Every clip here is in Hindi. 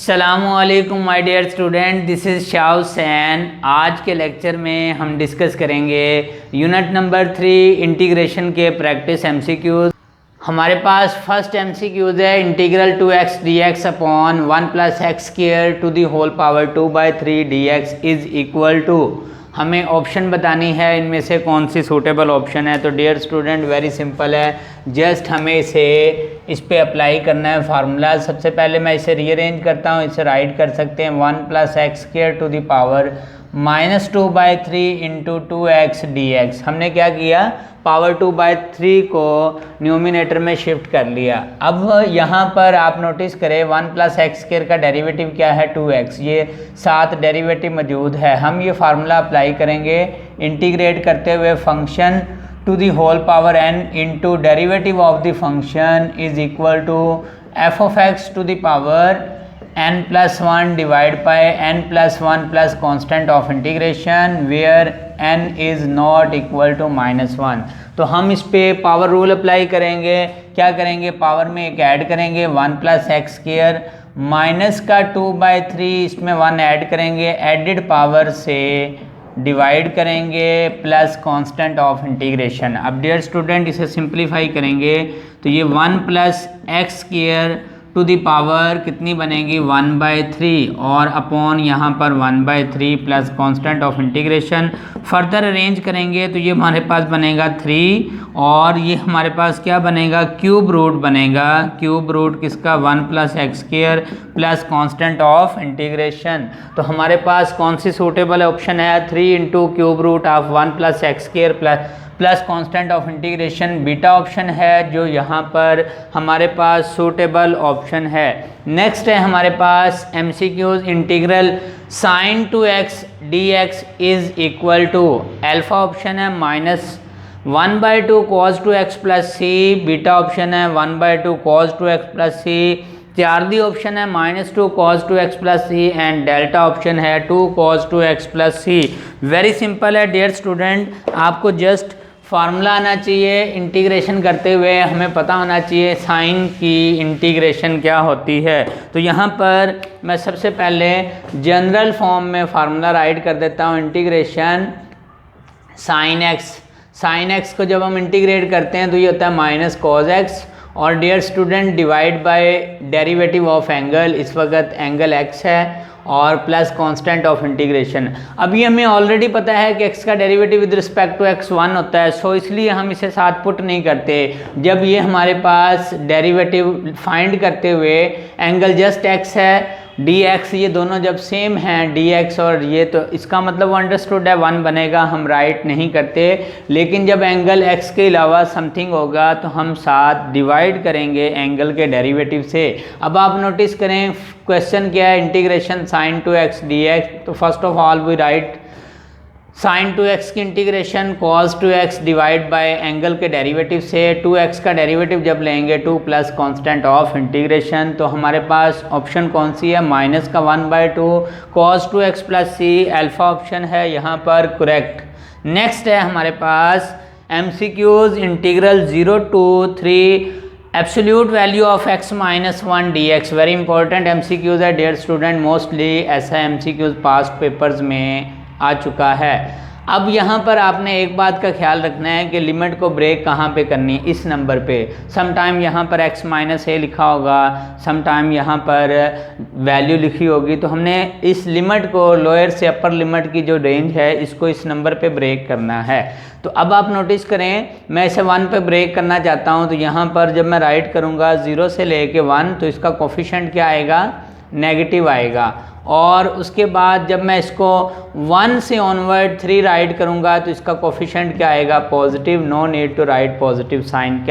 अस्सलामुअलैकुम my dear student, this is Shah Hussain. आज के लेक्चर में हम डिस्कस करेंगे यूनिट नंबर 3 इंटीग्रेशन के प्रैक्टिस एमसीक्यूज़। हमारे पास फर्स्ट एमसीक्यूज़ है integral 2x dx upon 1 plus x square to the whole power 2/3 dx is equal to. हमें ऑप्शन बतानी है, इनमें से कौन सी सूटेबल ऑप्शन है। तो डियर स्टूडेंट वेरी सिंपल है, जस्ट हमें इस पे अप्लाई करना है फार्मूला। सबसे पहले मैं इसे रीअरेंज करता हूँ, इसे राइट कर सकते हैं 1 plus x square to the power -2/3 into 2x dx। हमने क्या किया, पावर 2/3 को न्यूमिनेटर में शिफ्ट कर लिया। अब यहाँ पर आप नोटिस करें 1 प्लस एक्स स्क्वायर का डेरिवेटिव क्या है 2x, ये साथ डेरिवेटिव मौजूद है। हम ये फार्मूला अप्लाई करेंगे इंटीग्रेट करते हुए function to the whole power n into derivative of the function is equal to f of x to the power n+1 divide by n+1 plus constant of integration where n is not equal to -1। तो हम इस पे पावर रूल अप्लाई करेंगे। क्या करेंगे, पावर में एक ऐड करेंगे 1 प्लस एक्स स्क्वायर माइनस का 2/3, इसमें 1 ऐड करेंगे, एडिड पावर से डिवाइड करेंगे प्लस कांस्टेंट ऑफ इंटीग्रेशन। अब डियर स्टूडेंट इसे सिंप्लीफाई करेंगे तो ये 1 plus x square to the power कितनी बनेगी 1/3 और अपॉन यहाँ पर 1/3 plus constant of integration. Further arrange करेंगे तो ये हमारे पास बनेगा 3 और ये हमारे पास क्या बनेगा, क्यूब रूट बनेगा। क्यूब रूट किसका, 1 plus x square plus constant of integration. तो हमारे पास कौन सी सूटेबल ऑप्शन है, 3 into cube root of 1 plus x square plus constant of integration beta option है, जो यहाँ पर हमारे पास सूटेबल ऑप्शन है। नेक्स्ट है हमारे पास MCQs integral sine 2x dx is equal to alpha option है -1/2 cos 2x प्लस सी, बीटा ऑप्शन है 1/2 cos 2x plus C, charlie option है -2 cos 2x plus C and delta option है 2 cos 2x plus C. Very simple है डियर स्टूडेंट, आपको जस्ट फार्मूला आना चाहिए। इंटीग्रेशन करते हुए हमें पता होना चाहिए साइन की इंटीग्रेशन क्या होती है। तो यहाँ पर मैं सबसे पहले जनरल फॉर्म में फार्मूला राइट कर देता हूँ, इंटीग्रेशन साइन एक्स को जब हम इंटीग्रेट करते हैं तो ये होता है माइनस कॉज एक्स और dear student divide by derivative of angle, इस वक्त एंगल एक्स है और प्लस कांस्टेंट ऑफ इंटीग्रेशन। अभी हमें ऑलरेडी पता है कि x का derivative with respect to x 1 होता है, सो इसलिए हम इसे साथ पुट नहीं करते। जब ये हमारे पास डेरिवेटिव फाइंड करते हुए एंगल जस्ट x है dx, ये दोनों जब सेम हैं dx और ये, तो इसका मतलब अंडरस्टूड है 1 बनेगा, हम राइट नहीं करते। लेकिन जब एंगल x के अलावा समथिंग होगा तो हम साथ डिवाइड करेंगे एंगल के डेरिवेटिव से। अब आप नोटिस करें क्वेश्चन क्या है, इंटीग्रेशन साइन 2x dx। तो first of all we write sine 2x की integration cos 2x divide by angle के डेरिवेटिव से। 2x का डेरिवेटिव जब लेंगे 2 प्लस कांस्टेंट ऑफ इंटीग्रेशन, तो हमारे पास ऑप्शन कौन सी है, माइनस का 1/2 cos 2x plus C, alpha option है यहाँ पर करेक्ट। नेक्स्ट है हमारे पास MCQs integral 0 to 3 absolute value of x -1 dx। Very important MCQs है डियर स्टूडेंट, मोस्टली ऐसा एमसीक्यूज पास्ट पेपर्स में आ चुका है। अब यहाँ पर आपने एक बात का ख्याल रखना है कि लिमिट को ब्रेक कहाँ पे करनी है, इस नंबर पे। सम टाइम यहाँ पर x -a लिखा होगा, सम टाइम यहाँ पर वैल्यू लिखी होगी, तो हमने इस लिमिट को लोअर से अपर लिमिट की जो रेंज है इसको इस नंबर पे ब्रेक करना है। तो अब आप नोटिस करें, मैं इसे 1 पे ब्रेक करना चाहता हूँ, तो यहाँ पर जब मैं राइट करूँगा 0 से लेके 1, तो इसका कोफिशिएंट क्या आएगा, नेगेटिव आएगा। और उसके बाद जब मैं इसको 1 से ऑनवर्ड 3 राइट करूँगा तो इसका कोफिशिएंट क्या आएगा, positive. No need to write positive sign.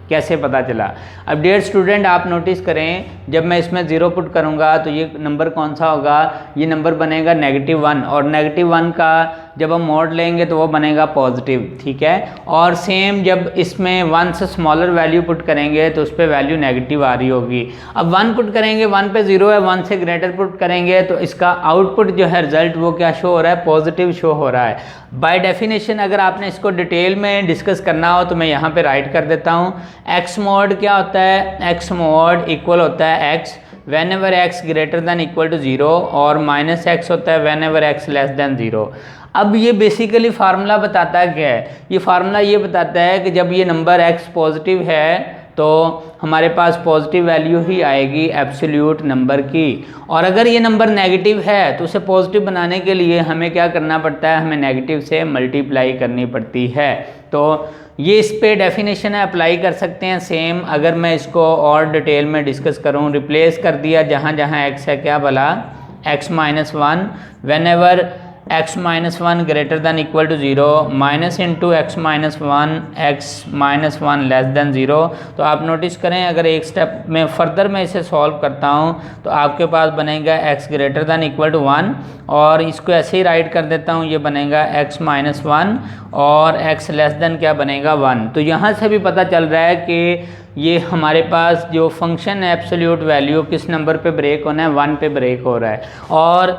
कैसे पता चला। अब डियर स्टूडेंट आप नोटिस करें, जब मैं इसमें 0 पुट करूँगा तो ये नंबर कौन सा होगा, ये नंबर बनेगा -1 और -1 का जब हम मोड लेंगे तो वो बनेगा पॉजिटिव, ठीक है। और सेम जब इसमें 1 से स्मॉलर वैल्यू पुट करेंगे तो उस पर वैल्यू नेगेटिव आ रही होगी। अब 1 पुट करेंगे, 1 पे 0 है, 1 से ग्रेटर पुट करेंगे तो इसका आउटपुट जो है रिजल्ट वो क्या शो हो रहा है, पॉजिटिव शो हो रहा है। बाय डेफिनेशन अगर आपने इसको डिटेल में डिस्कस करना हो तो मैं यहाँ पे राइट कर देता हूँ। एक्स मोड क्या होता है, एक्स मोड इक्वल होता है x whenever x greater than equal to 0 और माइनस एक्स होता है whenever x less than 0। अब ये बेसिकली फार्मूला बताता है क्या है, ये फार्मूला ये बताता है कि जब ये नंबर एक्स पॉजिटिव है तो हमारे पास पॉजिटिव वैल्यू ही आएगी एब्सोल्यूट नंबर की, और अगर ये नंबर नेगेटिव है तो उसे पॉजिटिव बनाने के लिए हमें क्या करना पड़ता है, हमें नेगेटिव से मल्टीप्लाई करनी पड़ती है। तो ये इस पे डेफिनेशन है, अप्लाई कर सकते हैं सेम। अगर मैं इसको और डिटेल में डिस्कस करूँ, रिप्लेस कर दिया जहाँ जहाँ एक्स है क्या भला, x minus one whenever x minus one greater than equal to 0 minus into x minus one less than 0। तो आप नोटिस करें, अगर एक स्टेप में फर्दर मैं इसे सॉल्व करता हूँ तो आपके पास बनेगा x greater than equal to 1, और इसको ऐसे ही राइट कर देता हूँ, ये बनेगा x माइनस वन और x लेस दैन क्या बनेगा 1। तो यहाँ से भी पता चल रहा है कि ये हमारे पास जो फंक्शन है एब्सोल्यूट वैल्यू किस नंबर पे ब्रेक होना है, 1 पे ब्रेक हो रहा है। और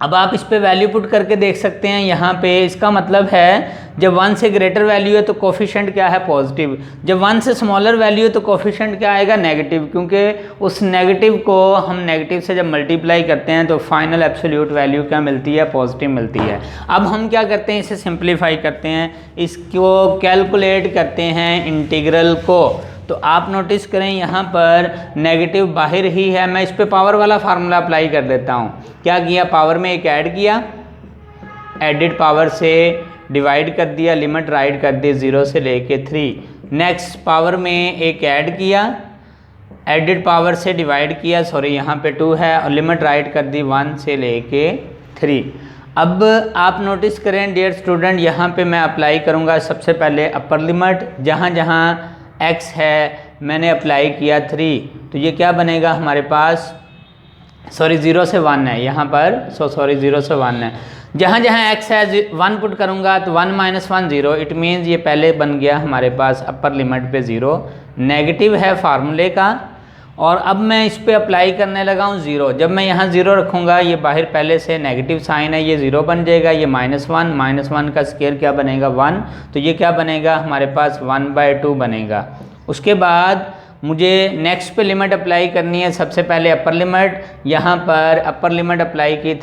अब आप इस पे वैल्यू पुट करके देख सकते हैं यहाँ पे, इसका मतलब है जब 1 से ग्रेटर वैल्यू है तो कोफिशिएंट क्या है, पॉजिटिव। जब 1 से स्मॉलर वैल्यू है तो कोफिशिएंट क्या आएगा, नेगेटिव, क्योंकि उस नेगेटिव को हम नेगेटिव से जब मल्टीप्लाई करते हैं तो फाइनल एब्सोल्यूट वैल्यू क्या मिलती है, पॉजिटिव मिलती है। अब हम क्या करते हैं, इसे सिंप्लीफाई करते हैं, इसको कैलकुलेट करते हैं इंटीग्रल को। तो आप नोटिस करें यहाँ पर नेगेटिव बाहर ही है, मैं इस पे पावर वाला फार्मूला अप्लाई कर देता हूँ। क्या किया, पावर में एक ऐड किया, एडिड पावर से डिवाइड कर दिया, लिमिट राइट कर दी 0 से लेके 3। नेक्स्ट पावर में एक ऐड किया, एडिड पावर से डिवाइड किया, सॉरी यहाँ पे 2 है, और लिमिट राइट कर दी 1 से लेके 3। अब आप नोटिस करें डियर स्टूडेंट, यहाँ पे मैं अप्लाई करूँगा सबसे पहले अपर लिमिट, जहाँ जहाँ x है मैंने अप्लाई किया 3, तो ये क्या बनेगा हमारे पास, सॉरी 0 से 1 है यहाँ पर, सॉरी 0 से 1 है, जहाँ जहाँ x है 1 पुट करूँगा तो 1 माइनस 1 0, इट मीन्स ये पहले बन गया हमारे पास अपर लिमिट पे 0, नेगेटिव है फार्मूले का। और अब मैं इस पे अप्लाई करने लगा हूँ 0, जब मैं यहाँ 0 रखूँगा ये बाहर पहले से नेगेटिव साइन है, ये 0 बन जाएगा, ये -1 का स्क्वायर क्या बनेगा 1, तो ये क्या बनेगा हमारे पास 1/2 बनेगा। उसके बाद मुझे नेक्स्ट पे लिमिट अप्लाई करनी है, सबसे पहले अपर लिमिट, यहाँ पर अपर लिमिट अप्लाई की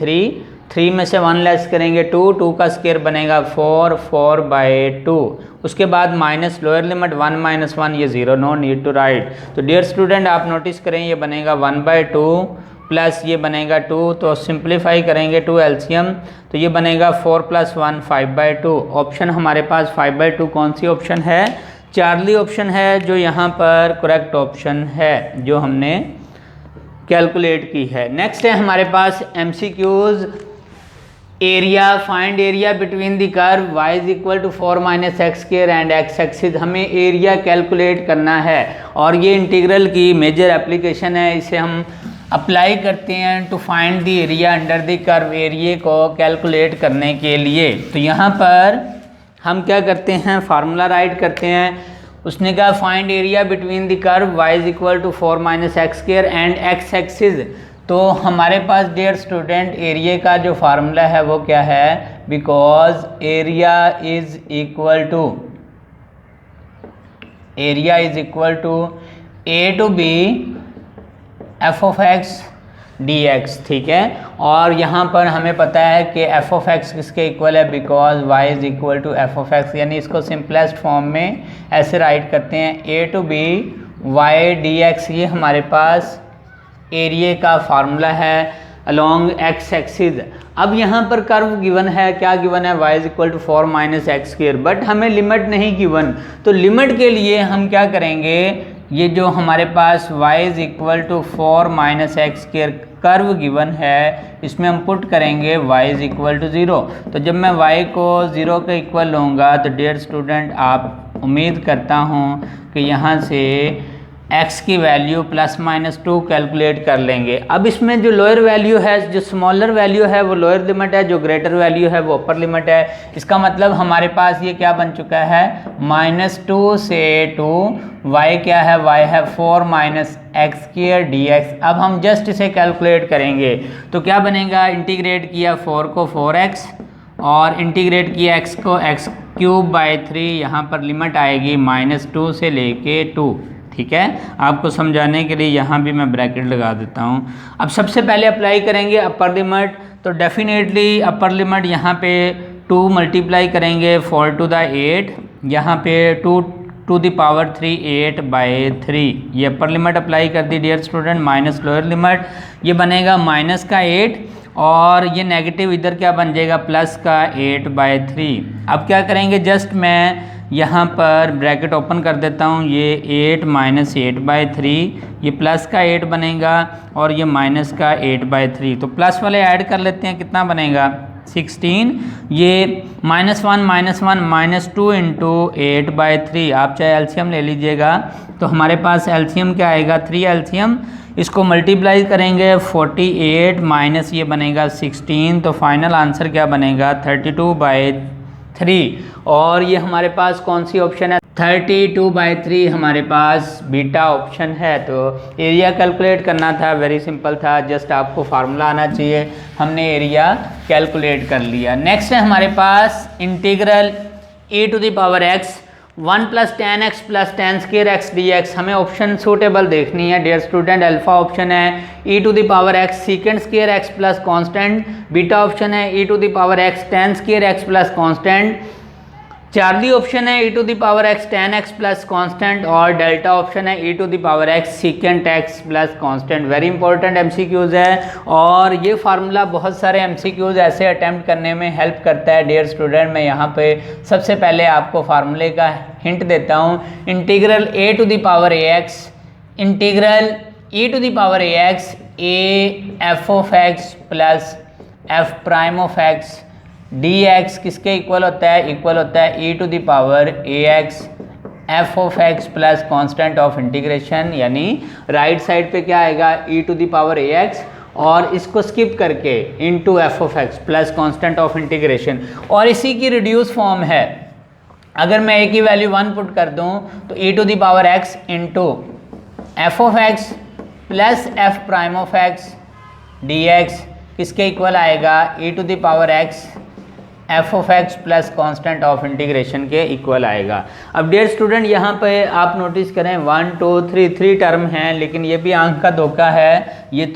3 में से 1 लेस करेंगे 2 का स्क्वायर बनेगा 4/2। उसके बाद माइनस लोअर लिमिट 1 माइनस 1, ये 0, नो नीड टू राइट। तो डियर स्टूडेंट आप नोटिस करें ये बनेगा 1/2 प्लस ये बनेगा 2, तो सिंप्लीफाई करेंगे 2 एलसीएम, तो ये बनेगा 4 + 1 5/2। ऑप्शन हमारे पास 5/2 कौन सी ऑप्शन है, चार्ली ऑप्शन है, जो यहाँ पर करेक्ट ऑप्शन है जो हमने कैलकुलेट की है। नेक्स्ट है हमारे पास MCQs, area, find area between the curve y is equal to 4 - x² and x axis. हमें एरिया कैलकुलेट करना है और ये इंटीग्रल की मेजर एप्लीकेशन है, इसे हम अप्लाई करते हैं to find the area under the curve, area को कैलकुलेट करने के लिए। तो यहाँ पर हम क्या करते हैं, फार्मूला राइट करते हैं। उसने कहा find area between the curve y is equal to 4 - x² and x axis. तो हमारे पास डियर स्टूडेंट एरिया का जो फार्मूला है वो क्या है, because area is equal to a to b f(x) dx, ठीक है। और यहाँ पर हमें पता है कि f(x) किसके इक्वल है, because y is equal to f(x), यानी इसको सिंपलेस्ट फॉर्म में ऐसे राइट करते हैं a to b y dx। ये हमारे पास एरिया का फार्मूला है अलोंग x एक्सिस। अब यहाँ पर कर्व गिवन है, क्या गिवन है, y is equal to 4 - x², but हमें लिमिट नहीं गिवन। तो लिमिट के लिए हम क्या करेंगे, ये जो हमारे पास y is equal to 4 - x² curve given है, इसमें हम पुट करेंगे y इज इक्वल टू 0। तो जब मैं y को 0 के इक्वल लूँगा तो डियर स्टूडेंट आप उम्मीद करता हूँ कि यहाँ से x की वैल्यू ±2 कैलकुलेट कर लेंगे। अब इसमें जो लोअर वैल्यू है, जो स्मॉलर वैल्यू है वो लोअर लिमिट है, जो ग्रेटर वैल्यू है वो अपर लिमिट है। इसका मतलब हमारे पास ये क्या बन चुका है, -2 से 2, y क्या है, y है 4 - x² dx। अब हम जस्ट इसे कैलकुलेट करेंगे तो क्या बनेगा, इंटीग्रेट किया 4 को 4x और इंटीग्रेट किया x को x³ / 3, यहाँ पर लिमिट आएगी -2 से लेके 2, ठीक है, आपको समझाने के लिए यहाँ भी मैं ब्रैकेट लगा देता हूँ। अब सबसे पहले अप्लाई करेंगे अपर लिमिट, तो डेफिनेटली अपर लिमिट यहाँ पे 2 मल्टीप्लाई करेंगे 4 to the 8, यहाँ पे 2 to the power 3 8/3, ये अपर लिमिट अप्लाई कर दी dear student. Minus lower limit, ये बनेगा माइनस का 8 और ये नेगेटिव इधर क्या बन जाएगा प्लस का 8/3। अब क्या करेंगे, जस्ट मैं यहाँ पर ब्रैकेट ओपन कर देता हूँ, ये 8 माइनस 8/3, ये प्लस का 8 बनेगा और ये माइनस का 8/3, तो प्लस वाले ऐड कर लेते हैं, कितना बनेगा 16, ये -1 -2 इंटू 8/3। आप चाहे एलसीएम ले लीजिएगा, तो हमारे पास एलसीएम क्या आएगा 3 एलसीएम, इसको मल्टीप्लाई करेंगे 48 माइनस ये बनेगा 16, तो फाइनल आंसर क्या बनेगा 32/3। और ये हमारे पास कौन सी ऑप्शन है 32/3 हमारे पास बीटा ऑप्शन है। तो एरिया कैलकुलेट करना था, वेरी सिंपल था, जस्ट आपको फार्मूला आना चाहिए, हमने एरिया कैलकुलेट कर लिया। नेक्स्ट है हमारे पास integral e⁻x 1 + tan x + tan square x dx। हमें ऑप्शन सूटेबल देखनी है डियर स्टूडेंट। अल्फा ऑप्शन है e⁻x secant square x + constant, beta option है e⁻x tan square x + constant, Charlie option है e⁻x tan x + कांस्टेंट और डेल्टा ऑप्शन है e⁻x secant x + constant. Very important MCQs है और ये फार्मूला बहुत सारे एमसीक्यूज ऐसे अटेम्प्ट करने में हेल्प करता है डियर स्टूडेंट। मैं यहाँ पे सबसे पहले आपको फार्मूले का हिंट देता हूँ। Integral e⁻ax integral e⁻ax a f(x) + f'(x) dx किसके इक्वल होता है, इक्वल होता है e⁻ax f(x) + constant of integration, यानी राइट साइड पे क्या आएगा e⁻ax और इसको स्किप करके into f(x) + constant of integration, और इसी की रिड्यूस फॉर्म है। अगर मैं a की वैल्यू 1 पुट कर दूं तो e⁻x into f(x) + f'(x) dx किसके इक्वल आएगा e⁻x f(x) + constant of integration के इक्वल आएगा। अब डियर स्टूडेंट यहाँ पे आप नोटिस करें 1 2 3 टर्म हैं, लेकिन ये भी आंख का धोखा है, ये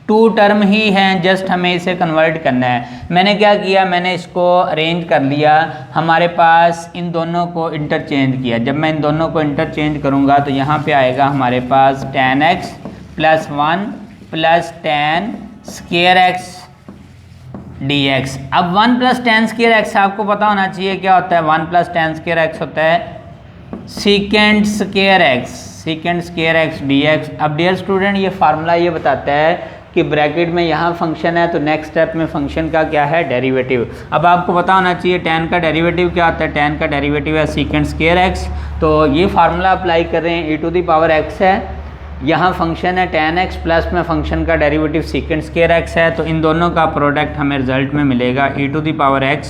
2 टर्म ही हैं, जस्ट हमें इसे कन्वर्ट करना है। मैंने क्या किया, मैंने इसको अरेंज कर लिया, हमारे पास इन दोनों को इंटरचेंज किया। जब मैं इन दोनों को इंटरचेंज करूँगा तो यहाँ पे आएगा हमारे पास tan x + 1 + tan square x dx। अब 1 + tan square x आपको पता होना चाहिए क्या होता है, 1 + tan square x होता है secant square x dx। अब डियर स्टूडेंट ये फार्मूला ये बताता है कि ब्रैकेट में यहाँ फंक्शन है तो नेक्स्ट स्टेप में फंक्शन का क्या है डेरिवेटिव। अब आपको पता होना चाहिए tan का डेरिवेटिव क्या होता है, tan का डेरिवेटिव है secant square x। तो ये फार्मूला अप्लाई कर रहे हैं e⁻x है, यहाँ फंक्शन है tan x प्लस में फंक्शन का डेरिवेटिव secant square x है, तो इन दोनों का प्रोडक्ट हमें रिजल्ट में मिलेगा e⁻x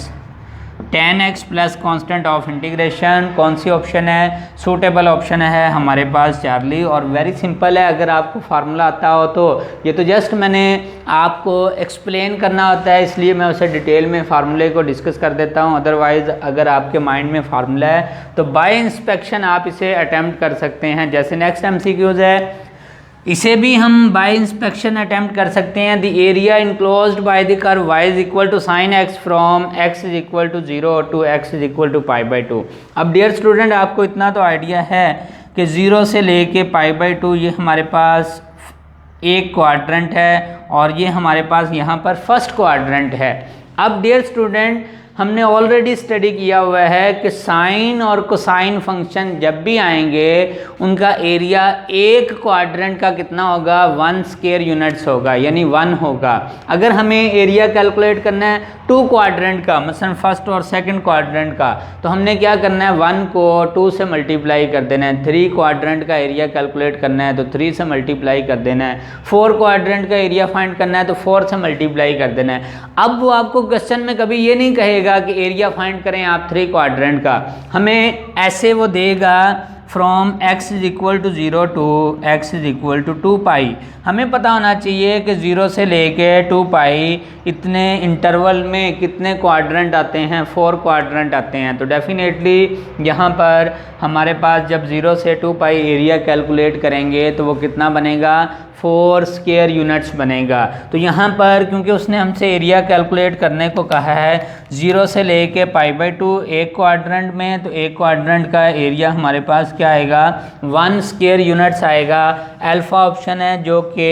tan x + constant of integration. कौन सी ऑप्शन है, सूटेबल ऑप्शन है हमारे पास चार्ली, और वेरी सिंपल है। अगर आपको फार्मूला आता हो तो ये तो जस्ट मैंने आपको एक्सप्लेन करना होता है, इसलिए मैं उसे डिटेल में फार्मूले को डिस्कस कर देता हूँ। अदरवाइज़ अगर आपके माइंड में फार्मूला है तो बाय इंस्पेक्शन आप इसे अटैम्प्ट कर सकते हैं। जैसे नेक्स्ट एमसीक्यूज है, इसे भी हम बाय इंस्पेक्शन अटैम्प्ट कर सकते हैं। The area enclosed by the curve y = sin x from x = 0 to x = π/2। अब डियर स्टूडेंट आपको इतना तो आइडिया है कि 0 से लेके π/2 ये हमारे पास एक क्वाड्रेंट है और ये हमारे पास यहाँ पर फर्स्ट क्वाड्रेंट है। अब डियर स्टूडेंट हमने ऑलरेडी स्टडी किया हुआ है कि साइन और कोसाइन फंक्शन जब भी आएंगे उनका एरिया एक क्वाड्रेंट का कितना होगा 1 स्क्वायर यूनिट्स होगा, यानी 1 होगा। अगर हमें एरिया कैलकुलेट करना है 2 क्वाड्रेंट का, मतलब फर्स्ट और सेकंड क्वाड्रेंट का, तो हमने क्या करना है 1 को 2 से मल्टीप्लाई कर देना है। 3 क्वाड्रेंट का एरिया कैलकुलेट करना है तो 3 से मल्टीप्लाई कर देना है। 4 क्वाड्रेंट का एरिया फाइंड करना है तो 4 से मल्टीप्लाई कर देना है। अब वो आपको क्वेश्चन में कभी ये नहीं कहेगा कि एरिया फाइंड करें आप 3 क्वाड्रेंट का, हमें ऐसे वो देगा from x is equal to 0 to x is equal to 2 pi. हमें पता होना चाहिए कि 0 से लेके 2 पाई इतने इंटरवल में कितने क्वाड्रेंट आते हैं, 4 क्वाड्रेंट आते हैं। तो डेफिनेटली यहाँ पर हमारे पास जब 0 से 2 पाई एरिया कैलकुलेट करेंगे तो वो कितना बनेगा, 4 स्क्वायर यूनिट्स बनेगा। तो यहाँ पर क्योंकि उसने हमसे एरिया कैलकुलेट करने को कहा है 0 से लेके π/2 एक क्वाड्रेंट में, तो एक क्वाड्रेंट का एरिया हमारे पास क्या आएगा, 1 स्क्वायर यूनिट्स आएगा। अल्फा ऑप्शन है जो कि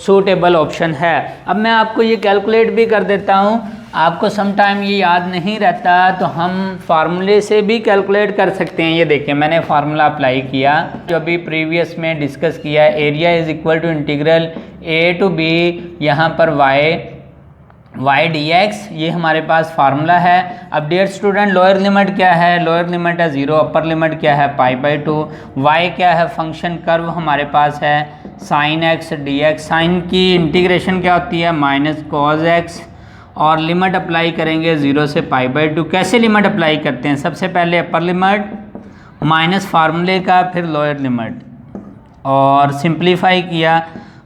सूटेबल ऑप्शन है। अब मैं आपको ये कैलकुलेट भी कर देता हूँ, आपको सम टाइम ये याद नहीं रहता तो हम फार्मूले से भी कैलकुलेट कर सकते हैं। ये देखिए मैंने फार्मूला अप्लाई किया जो अभी प्रीवियस में डिस्कस किया है। Area is equal to integral a to b यहाँ पर y dx, ये हमारे पास फार्मूला है। अब डियर स्टूडेंट लोअर लिमिट क्या है, लोअर लिमिट है 0, अपर लिमिट क्या है π/2, y क्या है, फंक्शन कर्व हमारे पास है sin x dx। साइन की इंटीग्रेशन क्या होती है, माइनस cos x, और लिमिट अप्लाई करेंगे 0 से π/2। कैसे लिमिट अप्लाई करते हैं, सबसे पहले अपर लिमिट माइनस फार्मूले का, फिर लोअर लिमिट, और सिंप्लीफाई किया।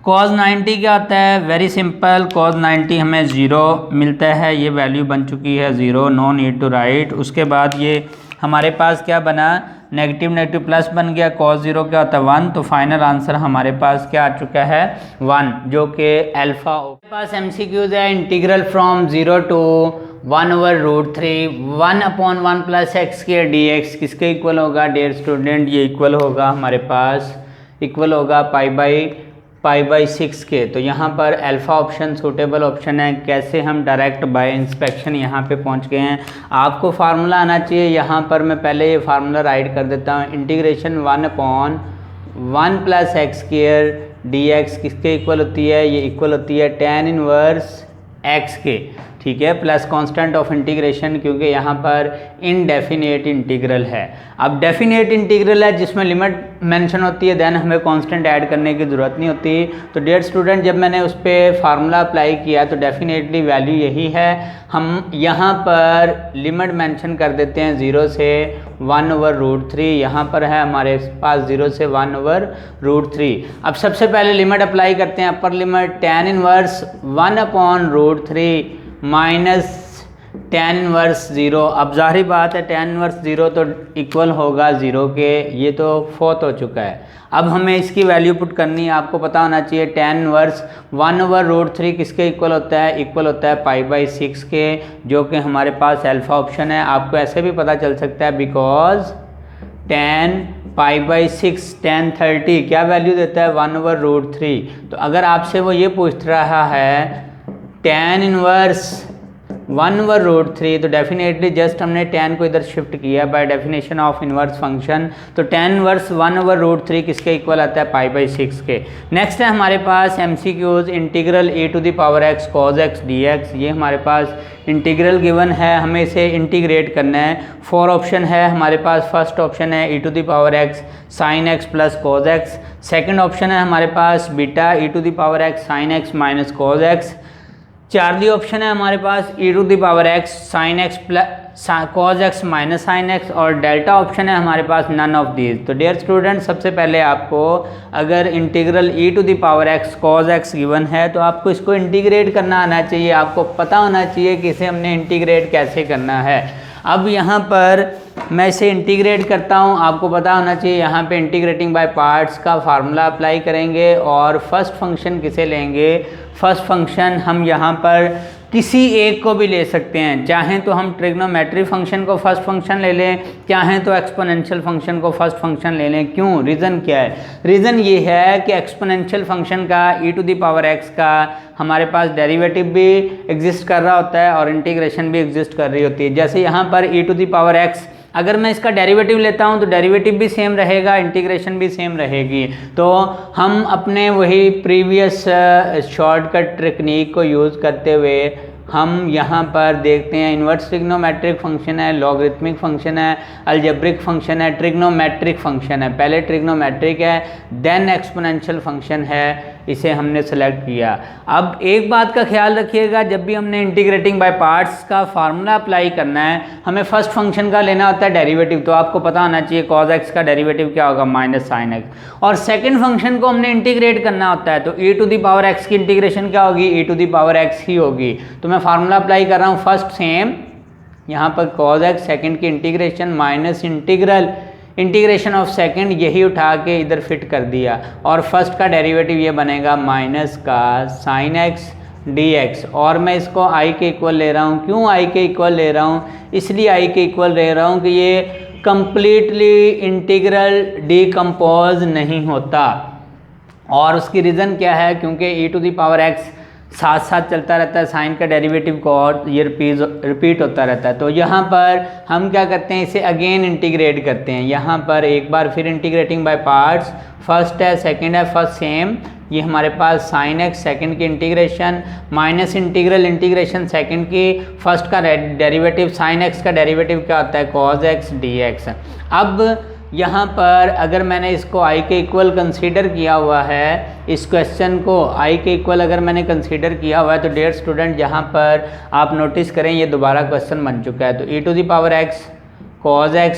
cos 90 क्या होता है, वेरी सिंपल, cos 90 हमें 0 मिलता है, ये वैल्यू बन चुकी है 0, नो नीड टू राइट। उसके बाद ये हमारे पास क्या बना, नेगेटिव नेगेटिव प्लस बन गया, cos 0 क्या होता है 1, तो फाइनल आंसर हमारे पास क्या आ चुका है 1, जो कि अल्फा। हमारे पास एमसीक्यूज है, integral from 0 to 1/√3 1/1 plus x के dx किसके इक्वल होगा डियर स्टूडेंट, ये इक्वल होगा हमारे पास, इक्वल होगा π/6 के। तो यहाँ पर अल्फ़ा ऑप्शन सूटेबल ऑप्शन है। कैसे हम डायरेक्ट बाय इंस्पेक्शन यहाँ पे पहुँच गए हैं, आपको फार्मूला आना चाहिए। यहाँ पर मैं पहले ये फार्मूला राइट कर देता हूँ, integration 1/1 plus x square dx किसके इक्वल होती है, ये इक्वल होती है tan इनवर्स x के, ठीक है, प्लस कांस्टेंट ऑफ इंटीग्रेशन, क्योंकि यहाँ पर इनडेफिनेट इंटीग्रल है। अब डेफिनेट इंटीग्रल है जिसमें लिमिट मेंशन होती है, देन हमें कांस्टेंट ऐड करने की ज़रूरत नहीं होती। तो डियर स्टूडेंट जब मैंने उस पर फार्मूला अप्लाई किया तो डेफिनेटली वैल्यू यही है। हम यहाँ पर लिमिट मेंशन कर देते हैं 0 से 1/√3, यहाँ पर है हमारे पास 0 से 1/√3। अब सबसे पहले लिमिट अप्लाई करते हैं, upper limit tan inverse 1/√3 minus tan inverse 0। अब जाहिर बात है tan इनवर्स 0 तो इक्वल होगा 0 के, ये तो फोर्थ हो चुका है। अब हमें इसकी वैल्यू पुट करनी है, आपको पता होना चाहिए tan इनवर्स 1/√3 किसके इक्वल होता है, इक्वल होता है π/6 के, जो कि हमारे पास अल्फ़ा ऑप्शन है। आपको ऐसे भी पता चल सकता है बिकॉज tan π/6 tan 30 क्या वैल्यू देता है 1/√3। तो अगर आपसे वो ये पूछ रहा है tan इनवर्स 1/√3 तो डेफिनेटली जस्ट हमने tan को इधर शिफ्ट किया by definition of inverse function. तो tan इनवर्स 1/√3 किसके इक्वल आता है π/6 के। नेक्स्ट है हमारे पास MCQs, integral e⁴x cos x dx, ये हमारे पास इंटीग्रल गिवन है, हमें इसे इंटीग्रेट करना है। 4 ऑप्शन है हमारे पास, फर्स्ट ऑप्शन है e⁴x sin x plus cos x, second option है हमारे पास beta e⁴x sin x minus cos x, charlie option है हमारे पास e⁴x sin x plus cos x minus sin x, और डेल्टा ऑप्शन है हमारे पास नन ऑफ दीज। तो डियर स्टूडेंट सबसे पहले आपको अगर integral e⁴x cos x given है तो आपको इसको इंटीग्रेट करना आना चाहिए, आपको पता होना चाहिए कि इसे हमने इंटीग्रेट कैसे करना है। अब यहाँ पर मैं इसे इंटीग्रेट करता हूँ, आपको पता होना चाहिए यहाँ पे इंटीग्रेटिंग बाय पार्ट्स का फार्मूला अप्लाई करेंगे, और फर्स्ट फंक्शन किसे लेंगे, फर्स्ट फंक्शन हम यहाँ पर किसी एक को भी ले सकते हैं, चाहें तो हम ट्रिग्नोमेट्री फंक्शन को फर्स्ट फंक्शन ले लें, चाहें तो एक्सपोनेंशियल फंक्शन को फर्स्ट फंक्शन ले लें। क्यों, रीज़न क्या है, रीज़न ये है कि एक्सपोनेंशियल फंक्शन का e⁴x का हमारे पास डेरिवेटिव भी एग्जिस्ट कर रहा होता है और इंटीग्रेशन भी एग्जिस्ट कर रही होती है। जैसे यहाँ पर e⁴x अगर मैं इसका डेरिवेटिव लेता हूँ तो डेरिवेटिव भी सेम रहेगा, इंटीग्रेशन भी सेम रहेगी। तो हम अपने वही प्रीवियस शॉर्टकट टेक्निक को यूज़ करते हुए हम यहाँ पर देखते हैं इन्वर्स ट्रिग्नोमेट्रिक फंक्शन है, लॉगरिथमिक फंक्शन है, अलजेब्रिक फंक्शन है, ट्रिग्नोमेट्रिक फंक्शन है। पहले ट्रिग्नोमेट्रिक है, देन एक्सपोनेंशियल फंक्शन है, इसे हमने सेलेक्ट किया। अब एक बात का ख्याल रखिएगा, जब भी हमने इंटीग्रेटिंग बाय पार्ट्स का फार्मूला अप्लाई करना है, हमें फर्स्ट फंक्शन का लेना होता है डेरिवेटिव। तो आपको पता होना चाहिए cos x का डेरिवेटिव क्या होगा, माइनस साइन x। और सेकंड फंक्शन को हमने इंटीग्रेट करना होता है, तो e to the power x की इंटीग्रेशन क्या होगी, e to the power x ही होगी। तो मैं फार्मूला अप्लाई कर रहा हूँ, फर्स्ट सेम यहाँ पर cos x, सेकंड की integration minus integration of second, यही उठा के इधर फिट कर दिया। और फर्स्ट का डेरिवेटिव ये बनेगा माइनस का साइन x dx। और मैं इसको i के इक्वल ले रहा हूँ। क्यों i के इक्वल ले रहा हूँ, इसलिए i के इक्वल ले रहा हूँ कि ये कंप्लीटली इंटीग्रल डिकम्पोज नहीं होता। और उसकी रीज़न क्या है, क्योंकि e to the power x साथ साथ चलता रहता है, साइन का डेरिवेटिव को और ये रिपीट होता रहता है। तो यहाँ पर हम क्या करते हैं, इसे अगेन इंटीग्रेट करते हैं। यहाँ पर एक बार फिर इंटीग्रेटिंग बाय पार्ट्स, फर्स्ट है सेकंड है, फर्स्ट सेम, ये हमारे पास साइन x, सेकंड की इंटीग्रेशन माइनस इंटीग्रेशन सेकंड की, फर्स्ट का डेरिवेटिव साइन x का डेरिवेटिव क्या होता है, cos x dx। अब यहाँ पर अगर मैंने इसको i के इक्वल कंसीडर किया हुआ है, इस क्वेश्चन को i के इक्वल अगर मैंने कंसीडर किया हुआ है, तो डियर स्टूडेंट यहाँ पर आप नोटिस करें ये दोबारा क्वेश्चन बन चुका है। तो e to the power x cos x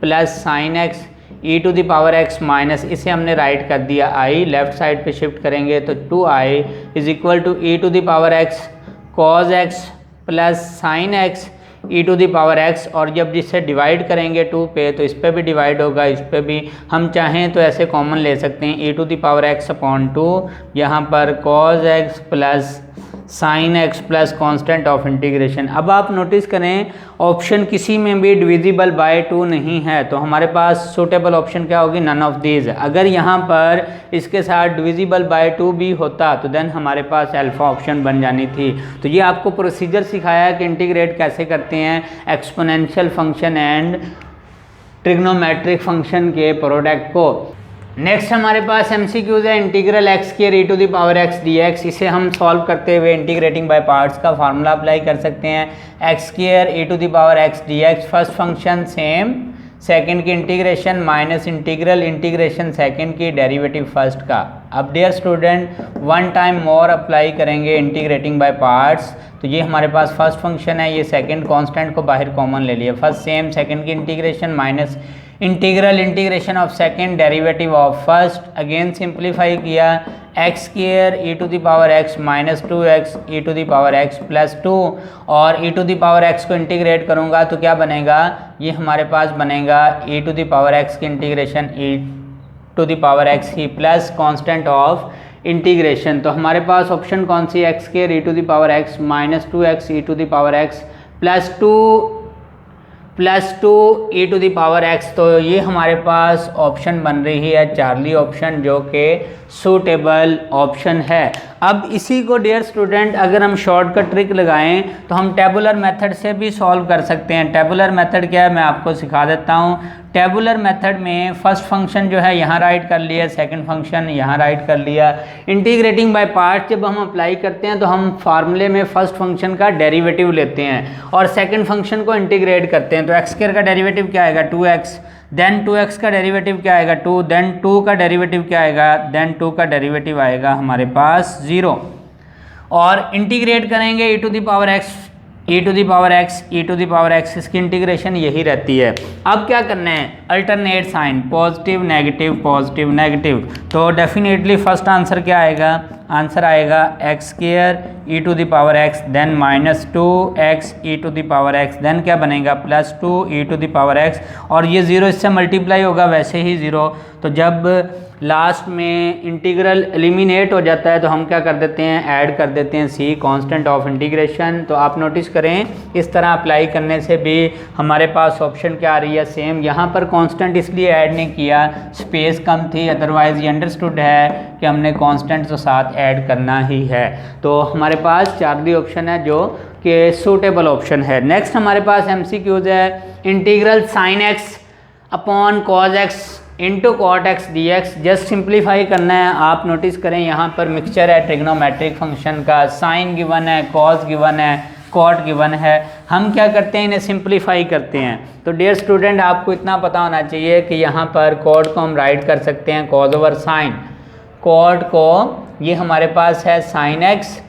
plus sine x e to the power x minus, इसे हमने राइट कर दिया i, लेफ्ट साइड पे शिफ्ट करेंगे तो 2i is equal to e to the power x cos x plus sine x e to the power x। और जब जिससे डिवाइड करेंगे 2 पे, तो इस पे भी डिवाइड होगा, इस पे भी। हम चाहें तो ऐसे कॉमन ले सकते हैं, e to the power x upon 2, यहाँ पर cos x plus sine x plus constant of integration. अब आप नोटिस करें ऑप्शन किसी में भी डिविजिबल बाय 2 नहीं है, तो हमारे पास सूटेबल ऑप्शन क्या होगी, नन ऑफ दीज। अगर यहाँ पर इसके साथ डिविजिबल बाय 2 भी होता तो देन हमारे पास अल्फा ऑप्शन बन जानी थी। तो ये आपको प्रोसीजर सिखाया है कि इंटीग्रेट कैसे करते हैं exponential function and trigonometric function के प्रोडक्ट को। नेक्स्ट हमारे पास MCQs है, integral x square e to the power x dx। इसे हम सॉल्व करते हुए इंटीग्रेटिंग बाय पार्ट्स का फार्मूला अप्लाई कर सकते हैं, x square e to the power x dx। First function same, second की इंटीग्रेशन माइनस इंटीग्रेशन सेकंड की डेरिवेटिव फर्स्ट का। अब dear student one time more apply करेंगे इंटीग्रेटिंग बाय पार्ट्स, तो ये हमारे पास फर्स्ट फंक्शन है, ये सेकंड कांस्टेंट को बाहर कॉमन ले लिया, फर्स्ट सेम, सेकंड की integration minus integration of second derivative of first, again simplify किया, x square e to the power x minus 2x e to the power x plus 2। और e to the power x को इंटीग्रेट करूँगा तो क्या बनेगा, ये हमारे पास बनेगा e to the power x की integration e to the power x ही प्लस कांस्टेंट ऑफ इंटीग्रेशन। तो हमारे पास ऑप्शन कौन सी, x square e to the power x minus 2x e to the power x plus 2 e to the power x। तो ये हमारे पास ऑप्शन बन रही है चार्ली ऑप्शन, जो कि सूटेबल ऑप्शन है। अब इसी को डियर स्टूडेंट अगर हम शॉर्टकट ट्रिक लगाएं तो हम टेबुलर मेथड से भी सॉल्व कर सकते हैं। टेबुलर मेथड क्या है मैं आपको सिखा देता हूं। टेबुलर मेथड में फर्स्ट फंक्शन जो है यहाँ राइट कर लिया, सेकंड फंक्शन यहाँ राइट कर लिया। इंटीग्रेटिंग बाय पार्ट जब हम अप्लाई करते हैं तो हम फार्मूले में फर्स्ट फंक्शन का डेरिवेटिव लेते हैं और सेकंड फंक्शन को इंटीग्रेट करते हैं। तो एक्स स्क्वायर का डेरिवेटिव क्या आएगा 2x, देन 2x का डेरिवेटिव क्या आएगा 2, देन 2 का डेरिवेटिव क्या आएगा, देन 2 का डेरिवेटिव आएगा हमारे पास 0। और इंटीग्रेट करेंगे e to the power x e to the power x इसकी इंटीग्रेशन यही रहती है। अब क्या करना है, अल्टरनेट साइन, पॉजिटिव नेगेटिव। तो डेफिनेटली फर्स्ट आंसर क्या आएगा, आंसर आएगा x square e to the power x, then minus 2x e to the power x, then क्या बनेगा plus 2 e to the power x, और ये 0 इससे मल्टीप्लाई होगा वैसे ही 0। तो जब लास्ट में इंटीग्रल एलिमिनेट हो जाता है तो हम क्या कर देते हैं, ऐड कर देते हैं c कांस्टेंट ऑफ इंटीग्रेशन। तो आप नोटिस करें इस तरह अप्लाई करने से भी हमारे पास ऑप्शन क्या आ रही है, सेम। यहाँ पर कांस्टेंट इसलिए ऐड नहीं किया, स्पेस कम थी, अदरवाइज ये अंडरस्टूड है कि हमने कांस्टेंट तो साथ ऐड करना ही है। तो हमारे पास चार्ली ऑप्शन है जो कि सूटेबल ऑप्शन है। नेक्स्ट हमारे पास MCQs है, integral sine x upon cos x into cot x d x. Just simplify करना है। आप नोटिस करें यहाँ पर मिक्सचर है ट्रिग्नोमेट्रिक फंक्शन का, साइन गिवन है, कॉज गिवन है, कॉट गिवन है। हम क्या करते हैं, इन्हें सिंप्लीफाई करते हैं। तो डियर स्टूडेंट आपको इतना पता होना चाहिए कि यहाँ पर कॉट को हम राइट कर सकते हैं कॉज ओवर साइन, कॉट को ये हमारे पास है साइन एक्स,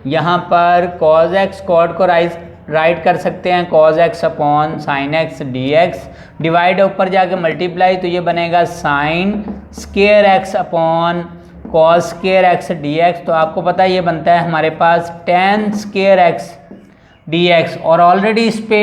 यहाँ पर कॉज एक्स, कॉड को राइट कर सकते हैं cos x upon sine x d x, divide ऊपर जाके मल्टीप्लाई, तो ये बनेगा sine square x upon cos square x d x. तो आपको पता है ये बनता है हमारे पास tan square x d x, और ऑलरेडी इस पे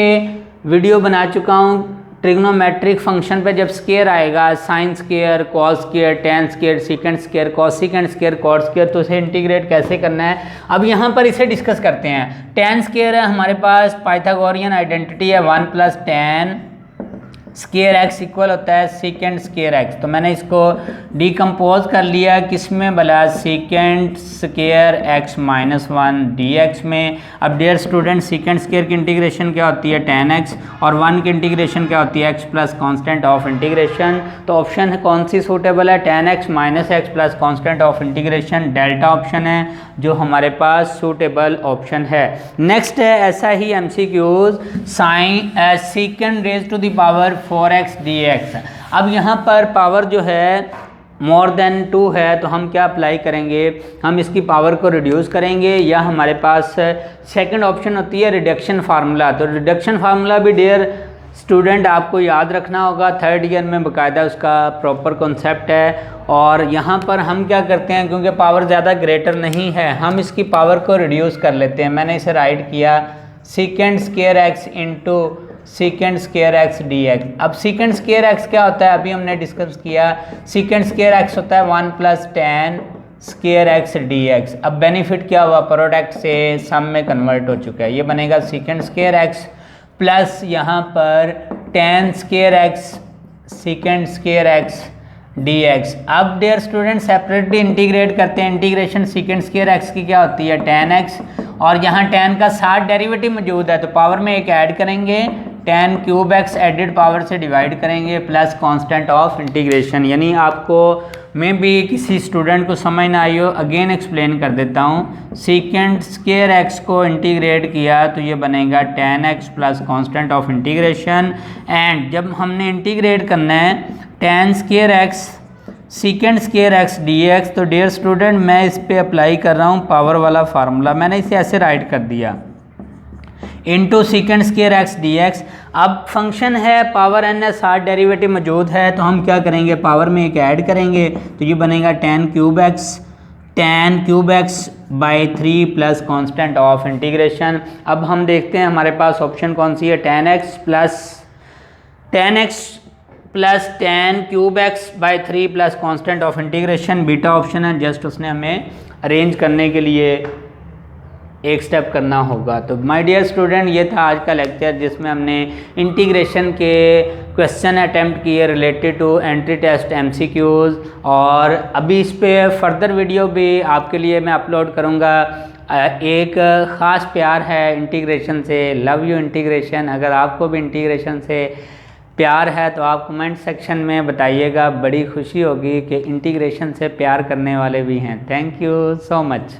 वीडियो बना चुका हूँ ट्रिग्नोमेट्रिक फंक्शन पे। जब स्केयर आएगा sine square, cos square, tan square, secant square, cosecant square, cot square, तो इसे इंटीग्रेट कैसे करना है अब यहाँ पर इसे डिस्कस करते हैं। टेन स्केयर है हमारे पास, पाइथागोरियन आइडेंटिटी है 1 + टेन स्केयर एक्स इक्वल होता है सीकेंड स्केयर एक्स। तो मैंने इसको डिकम्पोज कर लिया किस में भला, सीकेंड स्केयर एक्स -1 डी एक्स में। अब डियर स्टूडेंट सीकेंड स्केयर की इंटीग्रेशन क्या होती है, टेन एक्स, और 1 की इंटीग्रेशन क्या होती है, x plus constant of integration. तो ऑप्शन है कौन सी सूटेबल है, tan x minus x plus constant of integration, delta option है जो हमारे पास सूटेबल ऑप्शन है। नेक्स्ट है ऐसा ही MCQs, sine second raise to the power 4x dx। अब यहाँ पर पावर जो है मोर देन 2 है, तो हम क्या अप्लाई करेंगे, हम इसकी पावर को रिड्यूस करेंगे, या हमारे पास सेकंड ऑप्शन होती है रिडक्शन फार्मूला। तो रिडक्शन फार्मूला भी डियर स्टूडेंट आपको याद रखना होगा, थर्ड ईयर में बाकायदा उसका प्रॉपर कॉन्सेप्ट है। और यहाँ पर हम क्या करते हैं, क्योंकि पावर ज़्यादा ग्रेटर नहीं है, हम इसकी पावर को रिड्यूस कर लेते हैं। मैंने इसे राइट किया सीकेंड square x into सीकेंड square x d x. अब सीकेंड स्केयर एक्स क्या होता है, अभी हमने डिस्कस किया, सीकेंड स्केयर एक्स होता है 1 + ten square x d x. अब बेनिफिट क्या हुआ, प्रोडक्ट से सम में कन्वर्ट हो चुका है, ये बनेगा सीकेंड स्केयर एक्स प्लस यहाँ पर ten square x सीकेंड square x d x. अब डियर स्टूडेंट सेपरेटली इंटीग्रेट करते हैं, इंटीग्रेशन सीकेंड स्केयर एक्स की क्या होती है, टेन एक्स, और यहाँ टेन का 60 डेरिवेटिव मौजूद है, तो पावर में एक ऐड करेंगे, tan cube x added power से डिवाइड करेंगे प्लस कांस्टेंट ऑफ इंटीग्रेशन। यानी आपको मैं भी किसी स्टूडेंट को समझ ना आई हो, अगेन एक्सप्लेन कर देता हूँ। सीकेंड स्केयर एक्स को इंटीग्रेट किया तो ये बनेगा ten x plus constant of integration, and जब हमने इंटीग्रेट करना है ten square x सीकेंड square x d x, तो डियर स्टूडेंट मैं इस पे अप्लाई कर रहा हूँ पावर वाला फार्मूला। मैंने इसे ऐसे राइट कर दिया into सीकेंड square x d x. अब फंक्शन है पावर एन है, 60 डेरिवेटिव मौजूद है, तो हम क्या करेंगे, पावर में एक ऐड करेंगे, तो ये बनेगा ten cube x by 3 plus constant of integration. अब हम देखते हैं हमारे पास ऑप्शन कौन सी है, tan x plus ten cube x by 3 plus constant of integration, beta option है, जस्ट उसने हमें अरेंज करने के लिए एक स्टेप करना होगा। तो माय डियर स्टूडेंट, ये था आज का लेक्चर जिसमें हमने इंटीग्रेशन के क्वेश्चन अटेम्प्ट किए related to entry test MCQs, और अभी इस पे फर्दर वीडियो भी आपके लिए मैं अपलोड करूँगा। एक ख़ास प्यार है इंटीग्रेशन से, लव यू इंटीग्रेशन। अगर आपको भी इंटीग्रेशन से प्यार है तो आप कमेंट सेक्शन में बताइएगा, बड़ी खुशी होगी कि इंटीग्रेशन से प्यार करने वाले भी हैं। Thank you so much.